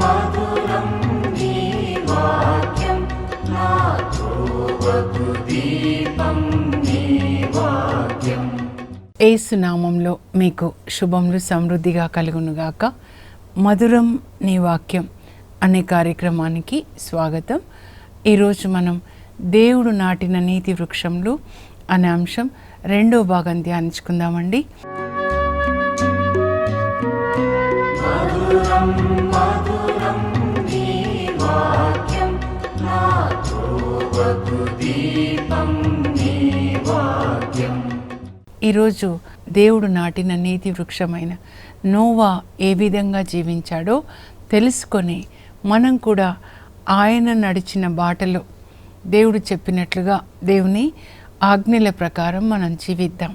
మధురం నీ వాక్యం నా త్రోవకు దీపం నీ వాక్యం. యేసు నామంలో మీకు శుభములు సమృద్ధిగా కలుగునుగాక. మధురం నీ వాక్యం అనే కార్యక్రమానికి స్వాగతం. ఈరోజు మనం దేవుడు నాటిన నీతి వృక్షంలో అనే అంశం రెండో భాగం ధ్యానించుకుందామండి. మధురం మధురం నీ వాక్యం నా త్రోవకు దీపం నీ వాక్యం. ఈరోజు దేవుడు నాటిన నీతి వృక్షమైన నోవా ఏ విధంగా జీవించాడో తెలుసుకొని మనం కూడా ఆయన నడిచిన బాటలో దేవుడు చెప్పినట్లుగా దేవుని ఆజ్ఞల ప్రకారం మనం జీవిద్దాం.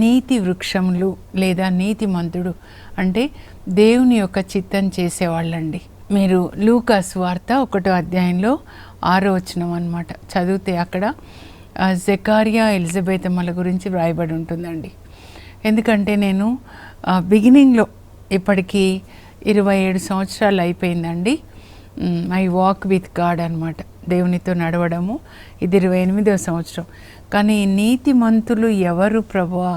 నీతి వృక్షములు లేదా నీతిమంతుడు అంటే దేవుని యొక్క చిత్తం చేసేవాళ్ళండి. మీరు లూకా సువార్త 1వ అధ్యాయంలో 6వ వచనం అన్నమాట చదివితే అక్కడ జకర్యా ఎలిజబెతమ్మల గురించి వ్రాయబడి ఉంటుందండి. ఎందుకంటే నేను బిగినింగ్లో ఇప్పటికీ 27 సంవత్సరాలు అయిపోయిందండి. మై వాక్ విత్ గాడ్ అనమాట, దేవునితో నడవడము. ఇది 28వ సంవత్సరం. కానీ నీతిమంతులు ఎవరు ప్రభువా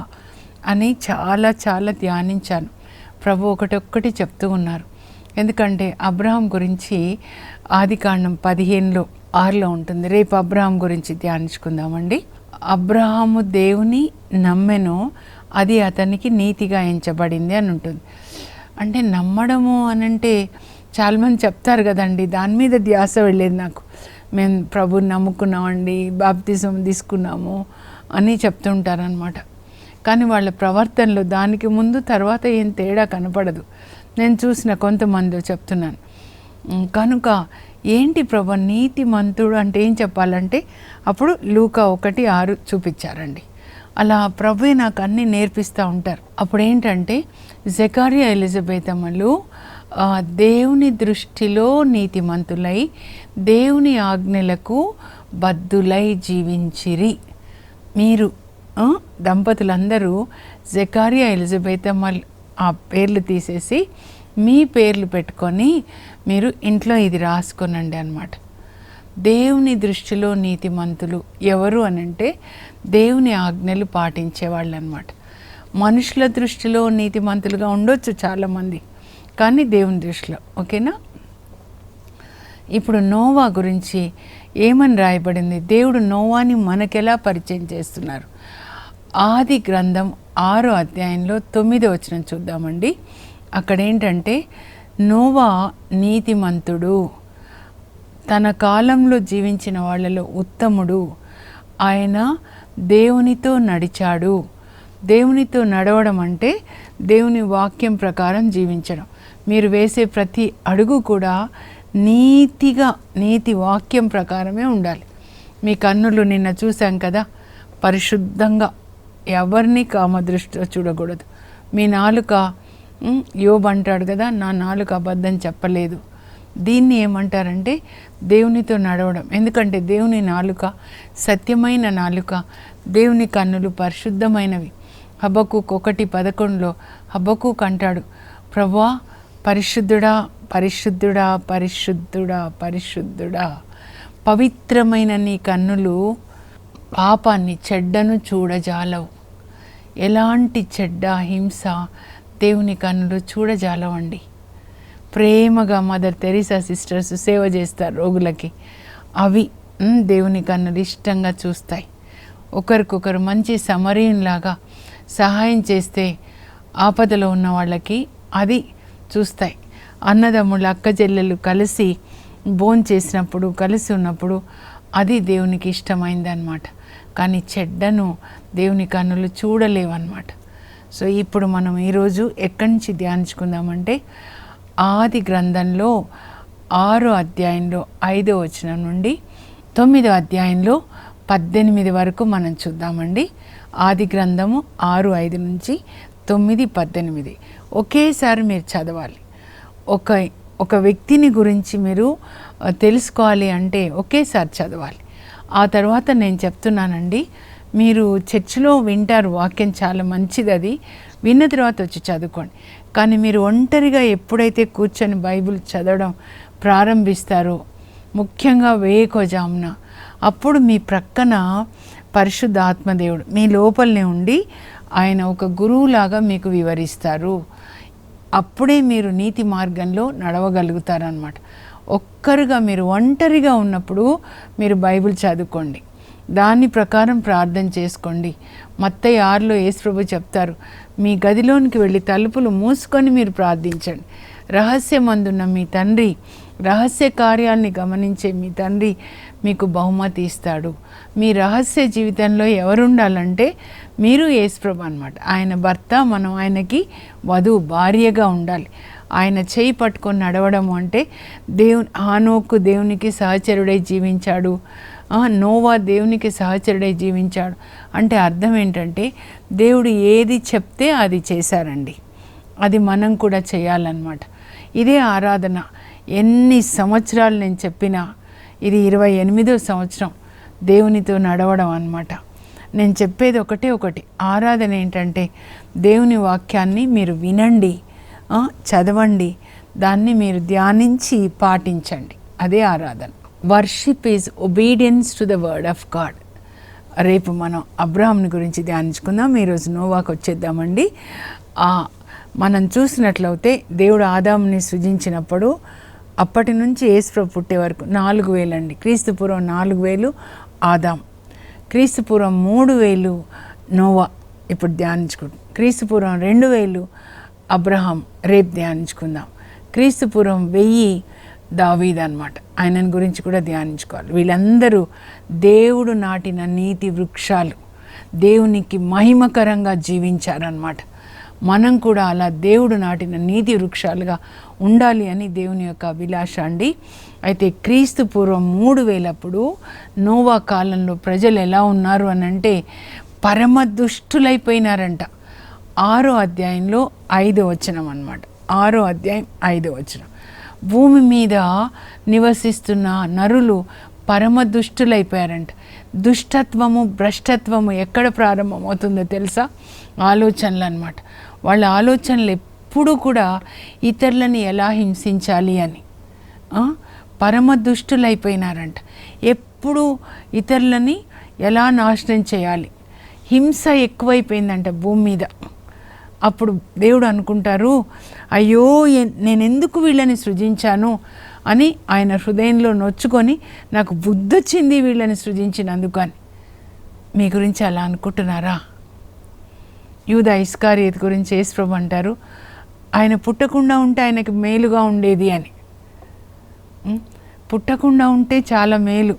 అని చాలా చాలా ధ్యానించాను. ప్రభు ఒకటొక్కటి చెప్తూ ఉన్నారు. ఎందుకంటే అబ్రహాం గురించి ఆదికాండం 15:6 ఉంటుంది. రేపు అబ్రహాం గురించి ధ్యానించుకుందామండి. అబ్రహాము దేవుని నమ్మెను, అది అతనికి నీతిగా ఎంచబడింది అని ఉంటుంది. అంటే నమ్మడము అనంటే చాలామంది చెప్తారు కదండి, దాని మీద ధ్యాస వెళ్ళేది నాకు. మేము ప్రభుని నమ్ముకున్నామండి, బాప్తిజం తీసుకున్నాము అని చెప్తుంటారనమాట. కానీ వాళ్ళ ప్రవర్తనలో దానికి ముందు తర్వాత ఏం తేడా కనపడదు. నేను చూసిన కొంతమంది చెప్తున్నాను. కనుక ఏంటి ప్రభు నీతిమంతుడు అంటే ఏం చెప్పాలంటే అప్పుడు లూకా 1:6 చూపించారండి. అలా ప్రభువే నాకు అన్నీ నేర్పిస్తూ ఉంటారు. అప్పుడు ఏంటంటే జకర్యా ఎలిజబెతమ్మలు దేవుని దృష్టిలో నీతిమంతులై దేవుని ఆజ్ఞలకు బద్ధులై జీవించిరి. మీరు దంపతులందరూ జకర్యా ఎలిజబెతమ్మలు ఆ పేర్లు తీసేసి మీ పేర్లు పెట్టుకొని మీరు ఇంట్లో ఇది రాసుకొనండి అన్నమాట. దేవుని దృష్టిలో నీతిమంతులు ఎవరు అనంటే దేవుని ఆజ్ఞలు పాటించేవాళ్ళు అన్నమాట. మనుషుల దృష్టిలో నీతిమంతులుగా ఉండొచ్చు చాలామంది, కానీ దేవుని దృష్టిలో ఓకేనా. ఇప్పుడు నోవా గురించి ఏమని రాయబడింది, దేవుడు నోవాని మనకెలా పరిచయం చేస్తున్నారు. ఆది గ్రంథం 6వ అధ్యాయంలో 9వ వచనం చూద్దామండి. అక్కడ ఏంటంటే నోవా నీతిమంతుడు, తన కాలంలో జీవించిన వాళ్ళలో ఉత్తముడు, ఆయన దేవునితో నడిచాడు. దేవునితో నడవడం అంటే దేవుని వాక్యం ప్రకారం జీవించడం. మీరు వేసే ప్రతి అడుగు కూడా నీతిగా నీతి వాక్యం ప్రకారమే ఉండాలి. మీ కన్నులు నిన్న చూసాం కదా, పరిశుద్ధంగా ఎవరిని కామదృష్టితో చూడకూడదు. మీ నాలుక యోబు అంటాడు కదా, నా నాలుక అబద్ధం చెప్పలేదు. దీన్ని ఏమంటారంటే దేవునితో నడవడం. ఎందుకంటే దేవుని నాలుక సత్యమైన నాలుక, దేవుని కన్నులు పరిశుద్ధమైనవి. హబక్కూకు 1:11 హబక్కూకు అంటాడు, ప్రభువా పరిశుద్ధుడా పరిశుద్ధుడా పరిశుద్ధుడా పరిశుద్ధుడా, పవిత్రమైన నీ కన్నులు పాపాన్ని చెడ్డను చూడజాలవు. ఎలాంటి చెడ్డ హింస దేవుని కన్నులు చూడజాలవండి. ప్రేమగా మదర్ తెరీసా సిస్టర్స్ సేవ చేస్తారు రోగులకి, అవి దేవుని కన్నులు ఇష్టంగా చూస్తాయి. ఒకరికొకరు మంచి సమరయునిలాగా సహాయం చేస్తే ఆపదలో ఉన్న వాళ్ళకి అది చూస్తాయి. అన్నదమ్ముళ్ళు అక్క చెల్లెలు కలిసి భోంచేసినప్పుడు కలిసి ఉన్నప్పుడు అది దేవునికి ఇష్టమైందన్నమాట. కానీ చెడ్డను దేవుని కన్నులు చూడలేవన్నమాట. సో ఇప్పుడు మనం ఈరోజు ఎక్కడి నుంచి ధ్యానించుకుందామంటే ఆది గ్రంథంలో 6వ అధ్యాయంలో 5వ వచనం నుండి 9వ అధ్యాయంలో 18 వరకు మనం చూద్దామండి. ఆది గ్రంథము 6:5 నుంచి 9:18 ఒకేసారి మీరు చదవాలి. ఒక వ్యక్తిని గురించి మీరు తెలుసుకోవాలి అంటే ఒకేసారి చదవాలి. ఆ తర్వాత నేను చెప్తున్నానండి, మీరు చర్చిలో వింటారు వాక్యం, చాలా మంచిది, అది విన్న తర్వాత వచ్చి చదువుకోండి. కానీ మీరు ఒంటరిగా ఎప్పుడైతే కూర్చొని బైబిల్ చదవడం ప్రారంభిస్తారో, ముఖ్యంగా వేకువజామున, అప్పుడు మీ ప్రక్కన పరిశుద్ధ ఆత్మదేవుడు మీ లోపలనే ఉండి ఆయన ఒక గురువులాగా మీకు వివరిస్తారు. అప్పుడే మీరు నీతి మార్గంలో నడవగలుగుతారనమాట. ఒక్కరుగా మీరు ఒంటరిగా ఉన్నప్పుడు మీరు బైబిల్ చదువుకోండి, దాని ప్రకారం ప్రార్థన చేసుకోండి. మత్తయి 6లో యేసుప్రభు చెప్తారు, మీ గదిలోనికి వెళ్ళి తలుపులు మూసుకొని మీరు ప్రార్థించండి. రహస్యమందున్న మీ తండ్రి, రహస్య కార్యాలని గమనించే మీ తండ్రి మీకు బహుమతి ఇస్తాడు. మీ రహస్య జీవితంలో ఎవరుండాలంటే మీరు యేసుప్రభు అనమాట. ఆయన భర్త, మనం ఆయనకి వధువు, భార్యగా ఉండాలి. ఆయన చేయి పట్టుకొని నడవడం అంటే హానోకు దేవునికి సహచరుడై జీవించాడు, నోవా దేవునికి సహచరుడై జీవించాడు అంటే అర్థం ఏంటంటే దేవుడు ఏది చెప్తే అది చేశారండి. అది మనం కూడా చేయాలన్నమాట. ఇదే ఆరాధన. ఎన్ని సంవత్సరాలు నేను చెప్పినా ఇది 28వ సంవత్సరం దేవునితో నడవడం అన్నమాట. నేను చెప్పేది ఒకటి, ఆరాధన ఏంటంటే దేవుని వాక్యాన్ని మీరు వినండి, చదవండి, దాన్ని మీరు ధ్యానించి పాటించండి. అదే ఆరాధన. Worship is obedience to the word of God. రేపు మనం అబ్రహాంని గురించి ధ్యానించుకుందాం. ఈరోజు నోవాకు వచ్చేద్దామండి. మనం చూసినట్లయితే దేవుడు ఆదాముని సృజించినప్పుడు అప్పటి నుంచి యేసుప్రభు పుట్టే వరకు 4000 అండి. క్రీస్తుపూర్వం 4000 ఆదాం, క్రీస్తుపూర్వం 3000 నోవా. ఇప్పుడు ధ్యానించుకుంటాం. క్రీస్తుపూర్వం 2000 అబ్రహాం, రేపు ధ్యానించుకుందాం. క్రీస్తుపూర్వం 1000 దావీద్ అన్నమాట. ఆయనని గురించి కూడా ధ్యానించుకోవాలి. వీళ్ళందరూ దేవుడు నాటిన నీతి వృక్షాలు, దేవునికి మహిమకరంగా జీవించారన్నమాట. మనం కూడా అలా దేవుడు నాటిన నీతి వృక్షాలుగా ఉండాలి అని దేవుని యొక్క అభిలాష అండి. అయితే క్రీస్తు పూర్వం 3000 అప్పుడు నోవా కాలంలో ప్రజలు ఎలా ఉన్నారు అని అంటే పరమ దుష్టులైపోయినారంట. 6వ అధ్యాయంలో 5వ వచనం అన్నమాట. 6వ అధ్యాయం 5వ వచనం. భూమి మీద నివసిస్తున్న నరులు పరమ దుష్టులైపోయారంట. దుష్టత్వము, భ్రష్టత్వము ఎక్కడ ప్రారంభమవుతుందో తెలుసా? ఆలోచనలు అన్నమాట. వాళ్ళ ఆలోచనలు ఎప్పుడూ కూడా ఇతరులని ఎలా హింసించాలి అని పరమ దుష్టులైపోయినారంట. ఎప్పుడు ఇతరులని ఎలా నాశనం చేయాలి, హింస ఎక్కువైపోయిందంట భూమి మీద. అప్పుడు దేవుడు అనుకుంటారు, అయ్యో నేను ఎందుకు వీళ్ళని సృజించాను అని ఆయన హృదయంలో నొచ్చుకొని నాకు బుద్ధి వచ్చింది వీళ్ళని సృజించినందుకు అని. మీ గురించి అలా అనుకుంటున్నారా? యూదా ఇస్కారియోతు గురించి యేసుప్రభు అంటారు, ఆయన పుట్టకుండా ఉంటే ఆయనకు మేలుగా ఉండేది అని. పుట్టకుండా ఉంటే చాలా మేలు.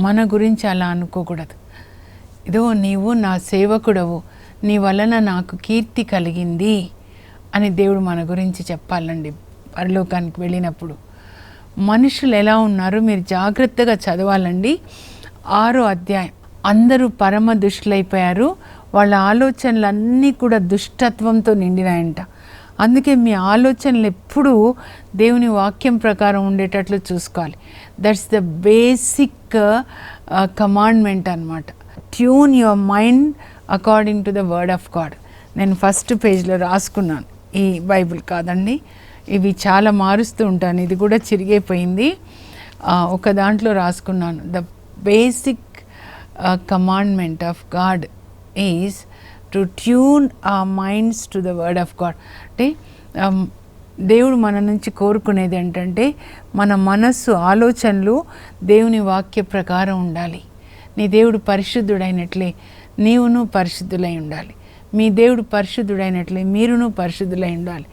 మన గురించి అలా అనుకోకూడదు. ఇదో నీవు నా సేవకుడవు, నీ వలన నాకు కీర్తి కలిగింది అని దేవుడు మన గురించి చెప్పాలండి పరలోకానికి వెళ్ళినప్పుడు. మనుషులు ఎలా ఉన్నారో మీరు జాగ్రత్తగా చదవాలండి. 6వ అధ్యాయం. అందరూ పరమ దుష్టులైపోయారు. వాళ్ళ ఆలోచనలన్నీ కూడా దుష్టత్వంతో నిండినాయంట. అందుకే మీ ఆలోచనలు ఎప్పుడూ దేవుని వాక్యం ప్రకారం ఉండేటట్లు చూసుకోవాలి. దట్స్ ద బేసిక్ కమాండ్మెంట్ అన్నమాట. Tune your mind according to the word of God. నేను ఫస్ట్ పేజ్లో రాసుకున్నాను. ఈ బైబిల్ కాదండి, ఇవి చాలా మారుస్తూ ఉంటాను. ఇది కూడా చిరిగిపోయింది. ఒక దాంట్లో రాసుకున్నాను, the basic commandment of God is to tune our minds to the word of God. అంటే దేవుడు మన నుంచి కోరుకునేది ఏంటంటే మన మనస్సు, ఆలోచనలు దేవుని వాక్య ప్రకారం ఉండాలి. నీ దేవుడు పరిశుద్ధుడైనట్లే నీవును పరిశుద్ధులై ఉండాలి. మీ దేవుడు పరిశుద్ధుడైనట్లే మీరును పరిశుద్ధులై ఉండాలి.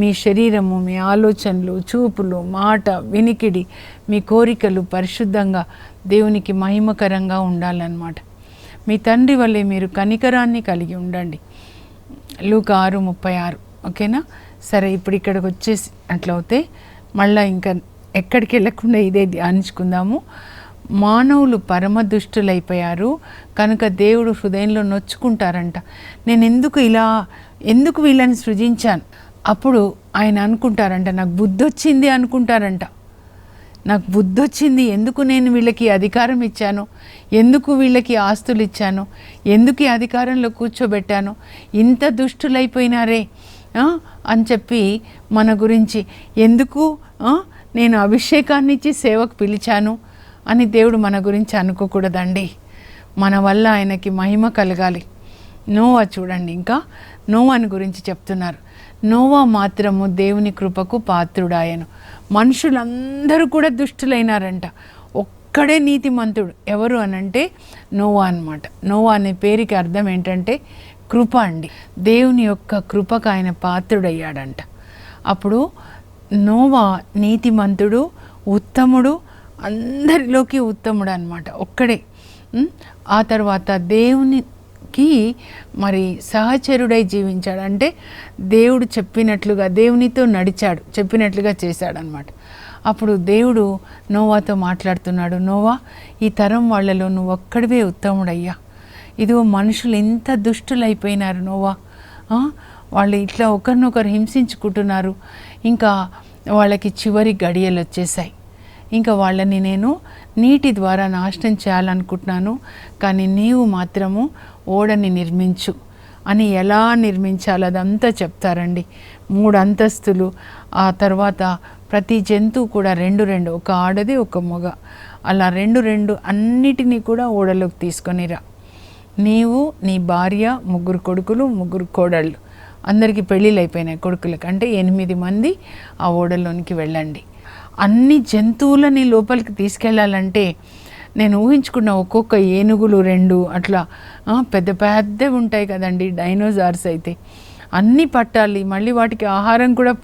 మీ శరీరము, మీ ఆలోచనలు, చూపులు, మాట, వినికిడి, మీ కోరికలు పరిశుద్ధంగా దేవునికి మహిమకరంగా ఉండాలన్నమాట. మీ తండ్రి వల్లే మీరు కనికరాన్ని కలిగి ఉండండి. లూకా 6:36. ఓకేనా? సరే, ఇప్పుడు ఇక్కడికి వచ్చేసి అట్లయితే మళ్ళీ ఇంకా ఎక్కడికి వెళ్ళకుండా ఇదే ధ్యానించుకుందాము. మానవులు పరమ దుష్టులైపోయారు కనుక దేవుడు హృదయంలో నొచ్చుకుంటారంట. నేను ఎందుకు వీళ్ళని సృజించాను? అప్పుడు ఆయన అనుకుంటారంట, నాకు బుద్ధి వచ్చింది అనుకుంటారంట. నాకు బుద్ధి వచ్చింది, ఎందుకు నేను వీళ్ళకి అధికారం ఇచ్చాను, ఎందుకు వీళ్ళకి ఆస్తులు ఇచ్చాను, ఎందుకు ఈ అధికారంలో కూర్చోబెట్టాను, ఇంత దుష్టులైపోయినారే అని చెప్పి మన గురించి ఎందుకు నేను అభిషేకాన్ని ఇచ్చి సేవకు పిలిచాను అని దేవుడు మన గురించి అనుకోకూడదండి. మన వల్ల ఆయనకి మహిమ కలగాలి. నోవా చూడండి, ఇంకా నోవాని గురించి చెప్తున్నారు. నోవా మాత్రము దేవుని కృపకు పాత్రుడాయను. మనుషులందరూ కూడా దుష్టులైనారంట, ఒక్కడే నీతిమంతుడు. ఎవరు అనంటే నోవా అన్నమాట. నోవా అనే పేరుకి అర్థం ఏంటంటే కృప అండి. దేవుని యొక్క కృపకు ఆయన పాత్రుడయ్యాడంట. అప్పుడు నోవా నీతిమంతుడు, ఉత్తముడు, అందరిలోకి ఉత్తముడు అన్నమాట, ఒక్కడే. ఆ తర్వాత దేవునికి మరి సహచరుడై జీవించాడు. అంటే దేవుడు చెప్పినట్లుగా దేవునితో నడిచాడు, చెప్పినట్లుగా చేశాడనమాట. అప్పుడు దేవుడు నోవాతో మాట్లాడుతున్నాడు, నోవా, ఈ తరం వాళ్ళలో నువ్వు ఒక్కడివే ఉత్తముడయ్యా. ఇదిగో మనుషులు ఎంత దుష్టులైపోయినారు నోవా, వాళ్ళు ఇట్లా ఒకరినొకరు హింసించుకుంటున్నారు. ఇంకా వాళ్ళకి చివరి గడియలు వచ్చేసాయి. ఇంకా వాళ్ళని నేను నీటి ద్వారా నాశనం చేయాలనుకుంటున్నాను, కానీ నీవు మాత్రము ఓడని నిర్మించు అని. ఎలా నిర్మించాలో అదంతా చెప్తారండి. 3 అంతస్తులు, ఆ తర్వాత ప్రతి జంతువు కూడా 2 ఒక ఆడది ఒక మగ, అలా 2 అన్నిటినీ కూడా ఓడలోకి తీసుకొనిరా. నీవు, నీ భార్య, 3 కొడుకులు, 3 కోడళ్ళు, అందరికీ పెళ్ళిళ్ళు అయిపోయినాయి కొడుకులకు, అంటే 8 మంది ఆ ఓడలోనికి వెళ్ళండి. అన్ని జంతువులని లోపలికి తీసుకెళ్ళాలంటే నేను ఊహించుకున్న ఒక్కొక్క ఏనుగులు 2 అట్లా పెద్ద పెద్దవి ఉంటాయి కదండి డైనోసార్స్ అయితే, అన్నీ పట్టాలి. మళ్ళీ వాటికి ఆహారం కూడా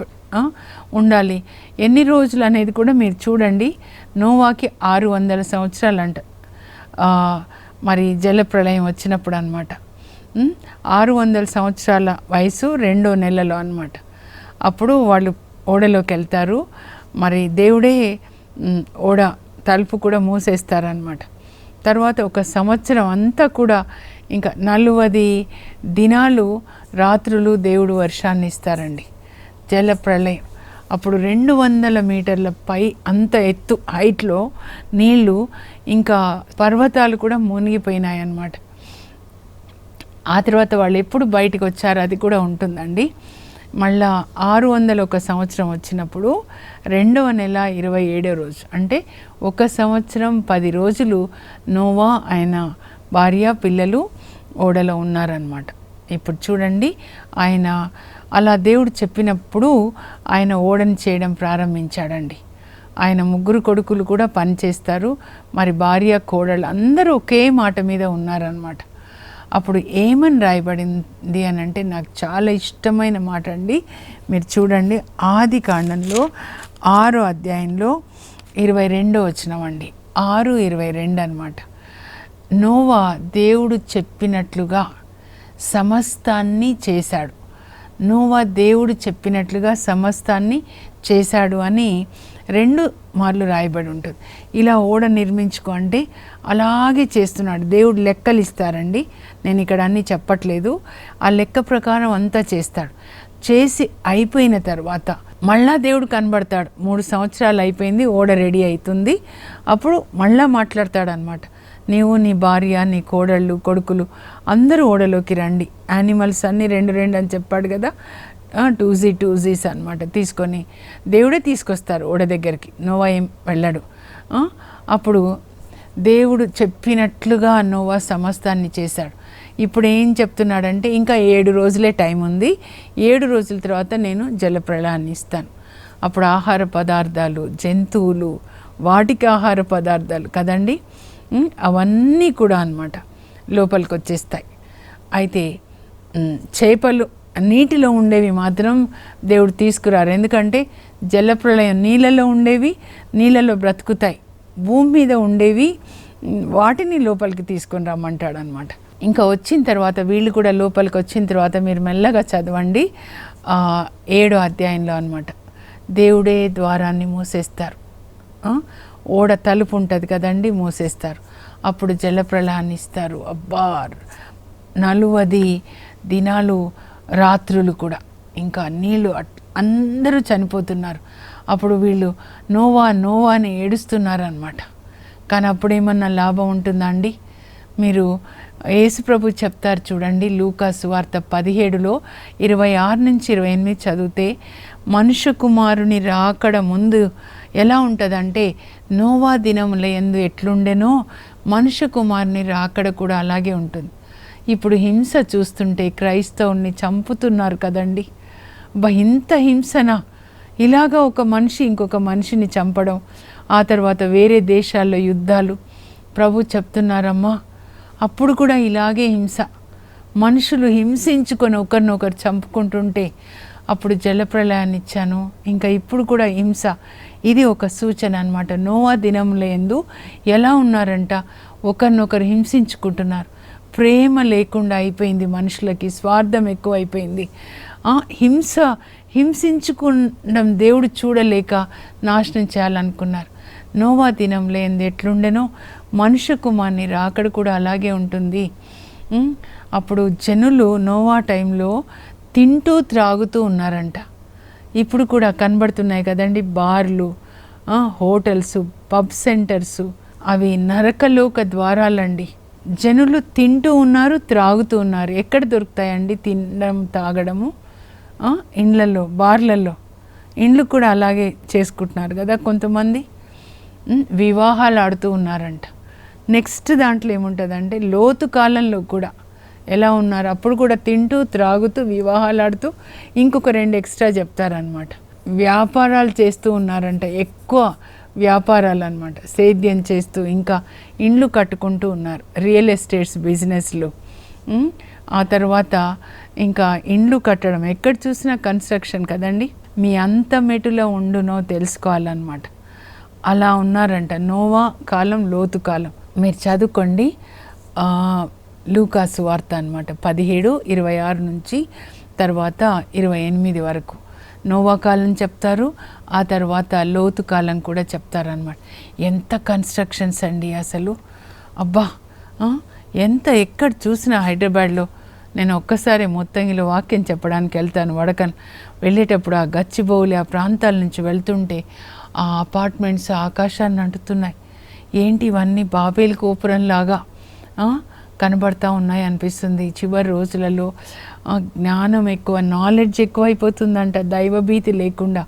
ఉండాలి. ఎన్ని రోజులు అనేది కూడా మీరు చూడండి. నోవాకి 600 సంవత్సరాలు అంట మరి జలప్రళయం వచ్చినప్పుడు అనమాట. 600 సంవత్సరాల వయసు 2వ నెలలో అనమాట. అప్పుడు వాళ్ళు ఓడలోకి వెళ్తారు. మరి దేవుడే ఓడ తలుపు కూడా మూసేస్తారనమాట. తర్వాత 1 సంవత్సరం అంతా కూడా ఇంకా 40 దినాలు రాత్రులు దేవుడు వర్షాన్ని ఇస్తారండి, జలప్రళయం. అప్పుడు 200 మీటర్ల పై అంత ఎత్తు హైట్లో నీళ్ళు, ఇంకా పర్వతాలు కూడా మునిగిపోయినాయి అన్నమాట. ఆ తర్వాత వాళ్ళు ఎప్పుడు బయటకు వచ్చారో అది కూడా ఉంటుందండి. మళ్ళా 601 సంవత్సరం వచ్చినప్పుడు 2వ నెల 27వ రోజు, అంటే 1 సంవత్సరం 10 రోజులు నోవా, ఆయన భార్య, పిల్లలు ఓడలో ఉన్నారన్నమాట. ఇప్పుడు చూడండి, ఆయన అలా దేవుడు చెప్పినప్పుడు ఆయన ఓడని చేయడం ప్రారంభించాడండి. ఆయన 3 కొడుకులు కూడా పని చేస్తారు. మరి భార్య, కోడళ్ళు అందరూ ఒకే మాట మీద ఉన్నారన్నమాట. అప్పుడు ఏమని రాయబడింది అని అంటే నాకు చాలా ఇష్టమైన మాట అండి. మీరు చూడండి, ఆది కాండంలో 6వ అధ్యాయంలో 22వ వచనం అండి, 6:22 అన్నమాట. నోవా దేవుడు చెప్పినట్లుగా సమస్తాన్ని చేశాడు. నోవా దేవుడు చెప్పినట్లుగా సమస్తాన్ని చేశాడు అని 2 మార్లు రాయబడి ఉంటుంది. ఇలా ఓడ నిర్మించుకో అంటే అలాగే చేస్తున్నాడు. దేవుడు లెక్కలు ఇస్తారండి, నేను ఇక్కడ అన్నీ చెప్పట్లేదు. ఆ లెక్క ప్రకారం అంతా చేస్తాడు. చేసి అయిపోయిన తర్వాత మళ్ళా దేవుడు కనబడతాడు. 3 సంవత్సరాలు అయిపోయింది, ఓడ రెడీ అవుతుంది. అప్పుడు మళ్ళా మాట్లాడతాడు అనమాట. నీవు, నీ భార్య, నీ కోడళ్ళు, కొడుకులు అందరూ ఓడలోకి రండి. యానిమల్స్ అన్నీ 2 అని చెప్పాడు కదా, 2Gs అనమాట. తీసుకొని దేవుడే తీసుకొస్తారు ఓడ దగ్గరికి, నోవా ఏం వెళ్ళాడు. అప్పుడు దేవుడు చెప్పినట్లుగా నోవా సమస్తాన్ని చేశాడు. ఇప్పుడు ఏం చెప్తున్నాడంటే ఇంకా 7 రోజులే టైం ఉంది, 7 రోజుల తర్వాత నేను జలప్రళయాన్ని ఇస్తాను. అప్పుడు ఆహార పదార్థాలు, జంతువులు, వాటికి ఆహార పదార్థాలు కదండి, అవన్నీ కూడా అన్నమాట లోపలికి వచ్చేస్తాయి. అయితే చేపలు నీటిలో ఉండేవి మాత్రం దేవుడు తీసుకురారు. ఎందుకంటే జలప్రళయం నీళ్ళలో ఉండేవి నీళ్ళలో బ్రతుకుతాయి, భూమి మీద ఉండేవి వాటిని లోపలికి తీసుకొని రమ్మంటాడు అనమాట. ఇంకా వచ్చిన తర్వాత వీళ్ళు కూడా లోపలికి వచ్చిన తర్వాత మీరు మెల్లగా చదవండి 7వ అధ్యాయంలో అనమాట. దేవుడే ద్వారాన్ని మూసేస్తారు, ఓడ తలుపు ఉంటుంది కదండి, మూసేస్తారు. అప్పుడు జలప్రళయాన్ని ఇస్తారు. అబ్బా, 40 దినాలు రాత్రులు కూడా ఇంకా నీళ్ళు అందరూ చనిపోతున్నారు. అప్పుడు వీళ్ళు నోవా నోవా అని ఏడుస్తున్నారనమాట. కానీ అప్పుడేమన్నా లాభం ఉంటుందా అండి? మీరు యేసుప్రభు చెప్తారు చూడండి, లూకా సువార్త 17లో 26-28 చదివితే, మనుష్య కుమారుని రాకడ ముందు ఎలా ఉంటుందంటే, నోవా దినముల యందు ఎట్లుండెనో మనుష్య కుమారుని రాకడ కూడా అలాగే ఉంటుంది. ఇప్పుడు హింస చూస్తుంటే క్రైస్తవుల్ని చంపుతున్నారు కదండి. ఇంత హింసనా? ఇలాగా ఒక మనిషి ఇంకొక మనిషిని చంపడం, ఆ తర్వాత వేరే దేశాల్లో యుద్ధాలు. ప్రభు చెప్తున్నారమ్మా, అప్పుడు కూడా ఇలాగే హింస, మనుషులు హింసించుకొని ఒకరినొకరు చంపుకుంటుంటే అప్పుడు జలప్రళయాన్ని ఇచ్చాను, ఇంకా ఇప్పుడు కూడా హింస. ఇది ఒక సూచన అన్నమాట. నోవా దినముల యందు ఎలా ఉన్నారంట, ఒకరినొకరు హింసించుకుంటున్నారు. ప్రేమ లేకుండా అయిపోయింది మనుషులకి, స్వార్థం ఎక్కువ అయిపోయింది. హింసించుకోవడం దేవుడు చూడలేక నాశనం చేయాలనుకున్నారు. నోవా దినంలో ఎందు ఎట్లుండెనో మనుష్య కుమారుని రాకడ కూడా అలాగే ఉంటుంది. అప్పుడు జనులు నోవా టైంలో తింటూ త్రాగుతూ ఉన్నారంట. ఇప్పుడు కూడా కనబడుతున్నాయి కదండి బార్లు, హోటల్స్, పబ్ సెంటర్స్, అవి నరకలోక ద్వారాలండి. జనులు తింటూ ఉన్నారు, త్రాగుతూ ఉన్నారు. ఎక్కడ దొరుకుతాయండి తినడం తాగడము? ఇండ్లలో, బార్లలో. ఇండ్లు కూడా అలాగే చేసుకుంటున్నారు కదా కొంతమంది. వివాహాలు ఆడుతూ ఉన్నారంట. నెక్స్ట్ దాంట్లో ఏముంటుందంటే, లోతు కాలంలో కూడా ఎలా ఉన్నారు, అప్పుడు కూడా తింటూ త్రాగుతూ వివాహాలు ఆడుతూ ఇంకొక 2 ఎక్స్ట్రా చెప్తారనమాట. వ్యాపారాలు చేస్తూ ఉన్నారంట, ఎక్కువ వ్యాపారాలు అనమాట, సేద్యం చేస్తూ ఇంకా ఇండ్లు కట్టుకుంటూ ఉన్నారు, రియల్ ఎస్టేట్స్ బిజినెస్లు. ఆ తర్వాత ఇంకా ఇండ్లు కట్టడం, ఎక్కడ చూసినా కన్స్ట్రక్షన్ కదండి. మీ అంత మెటులో ఉండునో తెలుసుకోవాలన్నమాట. అలా ఉన్నారంట. నోవా కాలం, లోతు కాలం మీరు చదువుకోండి. లూకా సువార్త అనమాట 17:26 నుంచి తర్వాత 28 వరకు నోవా కాలం చెప్తారు. ఆ తర్వాత లోతు కాలం కూడా చెప్తారనమాట. ఎంత కన్స్ట్రక్షన్స్ అండి అసలు, అబ్బా! ఎంత ఎక్కడ చూసినా హైదరాబాద్లో. నేను ఒక్కసారి మొత్తంగిలో వాక్యం చెప్పడానికి వెళ్తాను వడకన్. వెళ్ళేటప్పుడు ఆ గచ్చిబౌలి ఆ ప్రాంతాల నుంచి వెళ్తుంటే ఆ అపార్ట్మెంట్స్ ఆకాశాన్ని అంటుతున్నాయి. ఏంటి ఇవన్నీ బాబేల్ గోపురంలాగా కనబడతా ఉన్నాయి అనిపిస్తుంది. చివరి రోజులలో జ్ఞానం ఎక్కువ, నాలెడ్జ్ ఎక్కువ అయిపోతుందంట, దైవభీతి లేకుండా.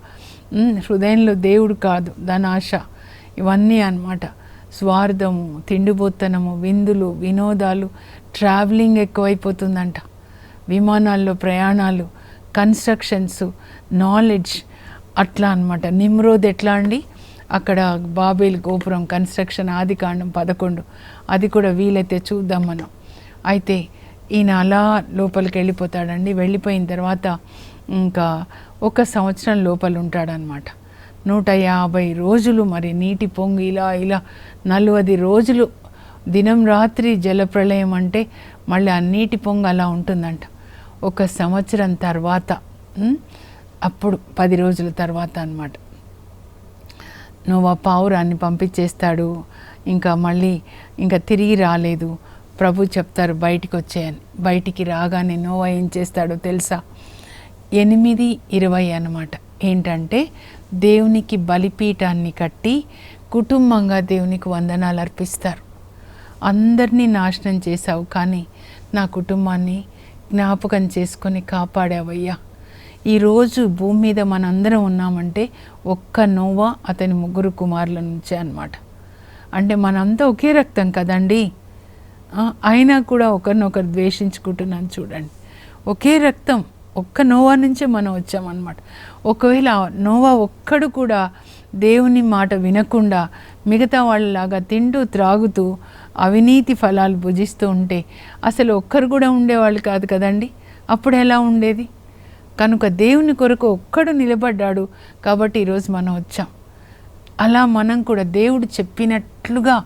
హృదయంలో దేవుడు కాదు, ధనాశ, ఇవన్నీ అన్నమాట. స్వార్థము, తిండిబోత్తనము, విందులు, వినోదాలు, ట్రావెలింగ్ ఎక్కువైపోతుందంట. విమానాల్లో ప్రయాణాలు, కన్స్ట్రక్షన్స్, నాలెడ్జ్, అట్లా అన్నమాట. నిమ్రోద్ ఎట్లా అండి, అక్కడ బాబేల్ గోపురం కన్స్ట్రక్షన్, ఆదికాండం 11, అది కూడా వీలైతే చూద్దాం మనం. అయితే ఈయన అలా లోపలికి వెళ్ళిపోతాడండి. వెళ్ళిపోయిన తర్వాత ఇంకా 1 సంవత్సరం లోపల ఉంటాడనమాట. 150 రోజులు మరి నీటి పొంగు ఇలా 40 రోజులు దినం రాత్రి జలప్రళయం అంటే మళ్ళీ ఆ నీటి పొంగు అలా ఉంటుందంట. 1 సంవత్సరం తర్వాత అప్పుడు 10 రోజుల తర్వాత అన్నమాట నోవా పావురాన్ని పంపించేస్తాడు. ఇంకా మళ్ళీ ఇంకా తిరిగి రాలేదు. ప్రభు చెప్తారు బయటికి వచ్చేయని. బయటికి రాగానే నోవా ఏం చేస్తాడో తెలుసా? 8:20 అన్నమాట. ఏంటంటే దేవునికి బలిపీఠాన్ని కట్టి కుటుంబంగా దేవునికి వందనాలు అర్పిస్తారు. అందరినీ నాశనం చేశావు, కానీ నా కుటుంబాన్ని జ్ఞాపకం చేసుకొని కాపాడావయ్యా. ఈరోజు భూమి మీద మనందరం ఉన్నామంటే ఒక్క నోవా అతని 3 కుమారుల నుంచే అన్నమాట. అంటే మనంతా ఒకే రక్తం కదండి, అయినా కూడా ఒకరినొకరు ద్వేషించుకుంటున్నాను చూడండి. ఒకే రక్తం, ఒక్క నోవా నుంచే మనం వచ్చామన్నమాట. ఒకవేళ నోవా ఒక్కడు కూడా దేవుని మాట వినకుండా మిగతా వాళ్ళలాగా తింటూ త్రాగుతూ అవినీతి ఫలాలు భుజిస్తూ ఉంటే అసలు ఒక్కరు కూడా ఉండేవాళ్ళు కాదు కదండి. అప్పుడు ఎలా ఉండేది? కనుక దేవుని కొరకు ఒక్కడు నిలబడ్డాడు కాబట్టి ఈరోజు మనం వచ్చాం. అలా మనం కూడా దేవుడు చెప్పినట్లుగా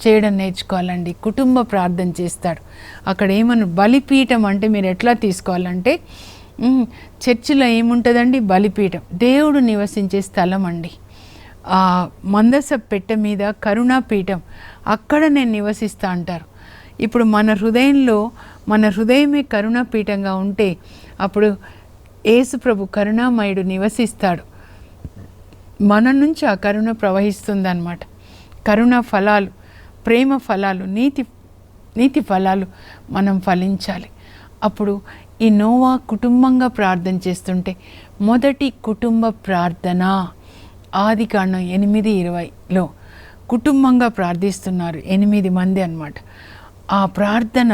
చేయడం నేర్చుకోవాలండి. కుటుంబ ప్రార్థన చేస్తాడు. అక్కడ ఏమన్నా బలిపీఠం అంటే మీరు ఎట్లా తీసుకోవాలంటే, చర్చిలో ఏముంటుందండి? బలిపీఠం, దేవుడు నివసించే స్థలం అండి. మందస పెట్టె మీద కరుణాపీఠం, అక్కడ నేను నివసిస్తా అంటారు. ఇప్పుడు మన హృదయంలో మన హృదయమే కరుణాపీఠంగా ఉంటే అప్పుడు యేసు ప్రభు కరుణామయుడు నివసిస్తాడు. మన నుంచి ఆ కరుణ ప్రవహిస్తుందన్నమాట. కరుణ ఫలాలు, ప్రేమ ఫలాలు, నీతి ఫలాలు మనం ఫలించాలి. అప్పుడు ఈ నోవా కుటుంబంగా ప్రార్థన చేస్తుంటే, మొదటి కుటుంబ ప్రార్థన ఆదికాండం 8:20లో కుటుంబంగా ప్రార్థిస్తున్నారు 8 మంది అన్నమాట. ఆ ప్రార్థన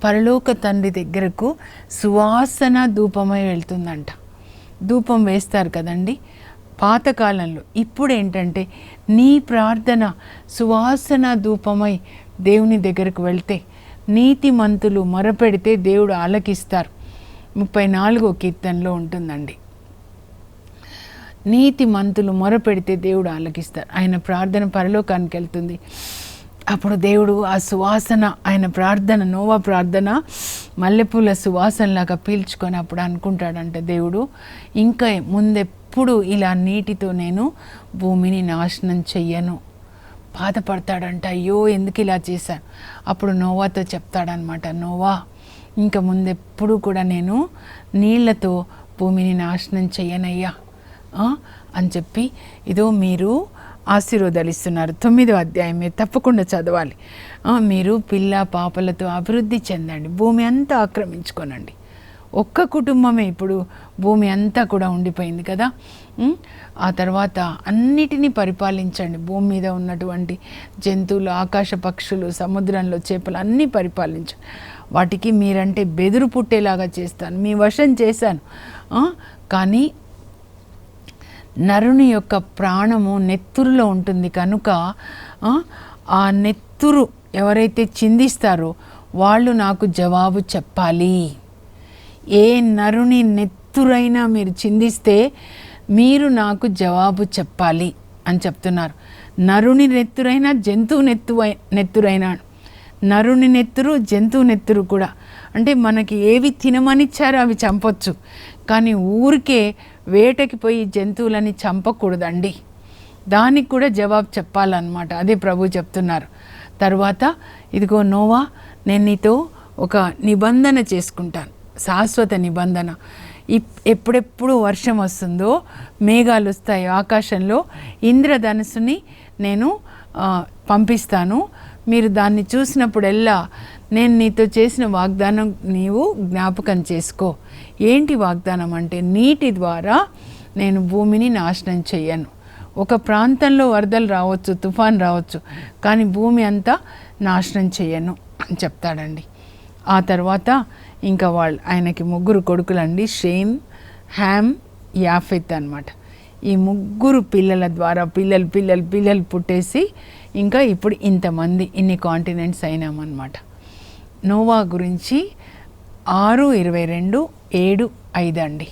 పరలోక తండ్రి దగ్గరకు సువాసన ధూపమై వెళ్తుందంట. ధూపం వేస్తారు కదండి పాతకాలంలో. ఇప్పుడు ఏంటంటే నీ ప్రార్థన సువాసన ధూపమై దేవుని దగ్గరకు వెళ్తే, నీతిమంతులు మొరపెడితే దేవుడు ఆలకిస్తారు. 34వ కీర్తనలో ఉంటుందండి. నీతిమంతులు మొరపెడితే దేవుడు ఆలకిస్తారు. ఆయన ప్రార్థన పరలోకానికి వెళ్తుంది. అప్పుడు దేవుడు ఆ సువాసన, ఆయన ప్రార్థన, నోవా ప్రార్థన మల్లెపూల సువాసనలాగా పీల్చుకొని అప్పుడు అనుకుంటాడంట దేవుడు, ఇంకా ముందెప్పుడు ఇలా నీటితో నేను భూమిని నాశనం చెయ్యను. బాధపడతాడంట, అయ్యో ఎందుకు ఇలా చేశాను. అప్పుడు నోవాతో చెప్తాడనమాట, నోవా ఇంకా ముందెప్పుడు కూడా నేను నీళ్లతో భూమిని నాశనం చెయ్యనయ్యా అని చెప్పి, ఇదో మీరు ఆశీర్వాదాలు ఇస్తున్నారు. 9వ అధ్యాయం మీరు తప్పకుండా చదవాలి. మీరు పిల్ల పాపలతో అభివృద్ధి చెందండి, భూమి అంతా ఆక్రమించుకోనండి. ఒక్క కుటుంబమే ఇప్పుడు భూమి అంతా కూడా ఉండిపోయింది కదా. ఆ తర్వాత అన్నిటినీ పరిపాలించండి. భూమి మీద ఉన్నటువంటి జంతువులు, ఆకాశ పక్షులు, సముద్రంలో చేపలు అన్నీ పరిపాలించండి. వాటికి మీరంటే బెదురు పుట్టేలాగా చేస్తాను, మీ వశం చేశాను. కానీ నరుని యొక్క ప్రాణము నెత్తురులో ఉంటుంది కనుక ఆ నెత్తురు ఎవరైతే చిందిస్తారో వాళ్ళు నాకు జవాబు చెప్పాలి. ఏ నరుని నెత్తురైనా మీరు చిందిస్తే మీరు నాకు జవాబు చెప్పాలి అని చెప్తున్నారు. నరుని నెత్తురైనా జంతువు నెత్తురైనా, నరుని నెత్తురు జంతువు నెత్తురు కూడా. అంటే మనకి ఏవి తినమనిచ్చారో అవి చంపొచ్చు, కానీ ఊరికే వేటకి పోయి జంతువులని చంపకూడదండి. దానికి కూడా జవాబు చెప్పాలన్నమాట. అదే ప్రభు చెప్తున్నారు. తర్వాత ఇదిగో నోవా, నేను నీతో ఒక నిబంధన చేసుకుంటాను, శాశ్వత నిబంధన. ఎప్పుడెప్పుడు వర్షం వస్తుందో, మేఘాలు వస్తాయో ఆకాశంలో, ఇంద్రధనుసుని నేను పంపిస్తాను. మీరు దాన్ని చూసినప్పుడల్లా నేను నీతో చేసిన వాగ్దానం నీవు జ్ఞాపకం చేసుకో. ఏంటి వాగ్దానం అంటే, నీటి ద్వారా నేను భూమిని నాశనం చెయ్యను. ఒక ప్రాంతంలో వరదలు రావచ్చు, తుఫాన్ రావచ్చు, కానీ భూమి అంతా నాశనం చెయ్యను అని చెప్తాడండి. ఆ తర్వాత ఇంకా ఆయనకి 3 కొడుకులండి, షేమ్, హ్యామ్, యాఫెత్ అన్నమాట. ఈ 3 పిల్లల ద్వారా పిల్లలు పుట్టేసి ఇంకా ఇప్పుడు ఇంతమంది, ఇన్ని కాంటినెంట్స్ అయినామన్నమాట. నోవా గురించి 6:22, 7:5 అండి.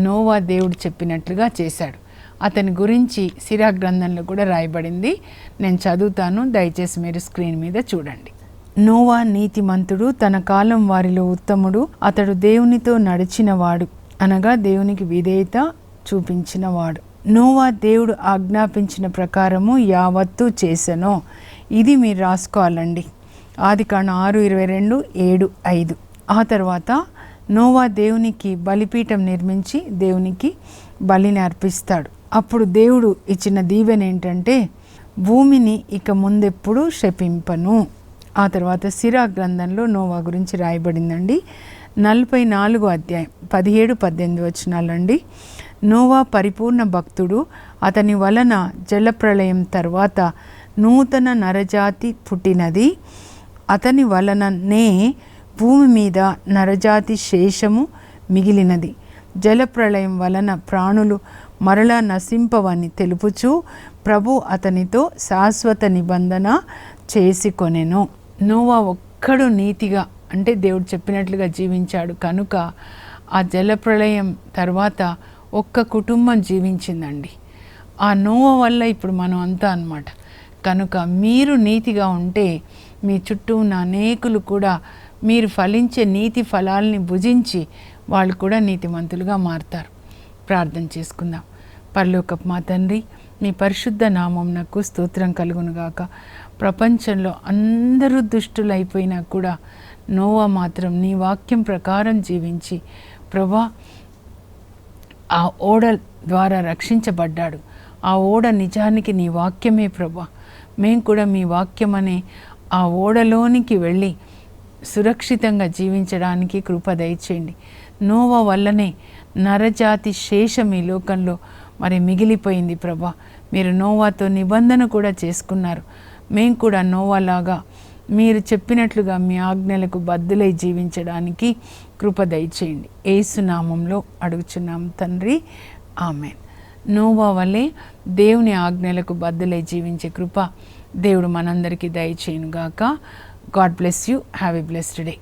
నోవా దేవుడు చెప్పినట్లుగా చేశాడు. అతని గురించి సిరా గ్రంథంలో కూడా రాయబడింది. నేను చదువుతాను, దయచేసి మీరు స్క్రీన్ మీద చూడండి. నోవా నీతిమంతుడు, తన కాలం వారిలో ఉత్తముడు. అతడు దేవునితో నడిచినవాడు, అనగా దేవునికి విధేయత చూపించినవాడు. నోవా దేవుడు ఆజ్ఞాపించిన ప్రకారము యావత్తు చేసెను. ఇది మీరు రాసుకోవాలండి. ఆదికాండం 6:22, 7:5. ఆ తర్వాత నోవా దేవునికి బలిపీఠం నిర్మించి దేవునికి బలిని అర్పిస్తాడు. అప్పుడు దేవుడు ఇచ్చిన దీవెన ఏంటంటే, భూమిని ఇక ముందెప్పుడు శపింపను. ఆ తర్వాత సిరా గ్రంథంలో నోవా గురించి రాయబడిందండి. 44వ అధ్యాయం 17-18 వచనాలండి. నోవా పరిపూర్ణ భక్తుడు. అతని వలన జలప్రళయం తర్వాత నూతన నరజాతి పుట్టినది. అతని వలననే భూమి మీద నరజాతి శేషము మిగిలినది. జలప్రళయం వలన ప్రాణులు మరలా నశింపవని తెలుపుచు ప్రభు అతనితో శాశ్వత నిబంధన చేసుకొనెను. నోవా ఒక్కడు నీతిగా, అంటే దేవుడు చెప్పినట్లుగా జీవించాడు కనుక ఆ జలప్రళయం తర్వాత ఒక్క కుటుంబం జీవించిందండి. ఆ నోవా వల్ల ఇప్పుడు మనం అంతా అన్నమాట. కనుక మీరు నీతిగా ఉంటే మీ చుట్టూ ఉన్న అనేకులు కూడా మీరు ఫలించే నీతి ఫలాల్ని భుజించి వాళ్ళు కూడా నీతిమంతులుగా మారుతారు. ప్రార్థన చేసుకుందాం. పరలోకపు మా తండ్రి, మీ పరిశుద్ధ నామమునకు స్తోత్రం కలుగునుగాక. ప్రపంచంలో అందరూ దుష్టులైపోయినా కూడా నోవా మాత్రం నీ వాక్యం ప్రకారం జీవించి ప్రభా ఆ ఓడ ద్వారా రక్షించబడ్డాడు. ఆ ఓడ నిజానికి నీ వాక్యమే ప్రభా. మేము కూడా మీ వాక్యం అనే ఆ ఓడలోనికి వెళ్ళి సురక్షితంగా జీవించడానికి కృప దయచేయండి. నోవా వల్లనే నరజాతి శేషం ఈ లోకంలో మరి మిగిలిపోయింది ప్రభా. మీరు నోవాతో నిబంధన కూడా చేసుకున్నారు. మేము కూడా నోవాలాగా మీరు చెప్పినట్లుగా మీ ఆజ్ఞలకు బద్దులై జీవించడానికి కృప దయచేయండి. యేసు నామంలో అడుగుచున్నాం తండ్రి, ఆమెన్. నోవా వల్లే దేవుని ఆజ్ఞలకు బద్దులై జీవించే కృప దేవుడు మనందరికీ దయచేయునుగాక. God bless you. Have a blessed day.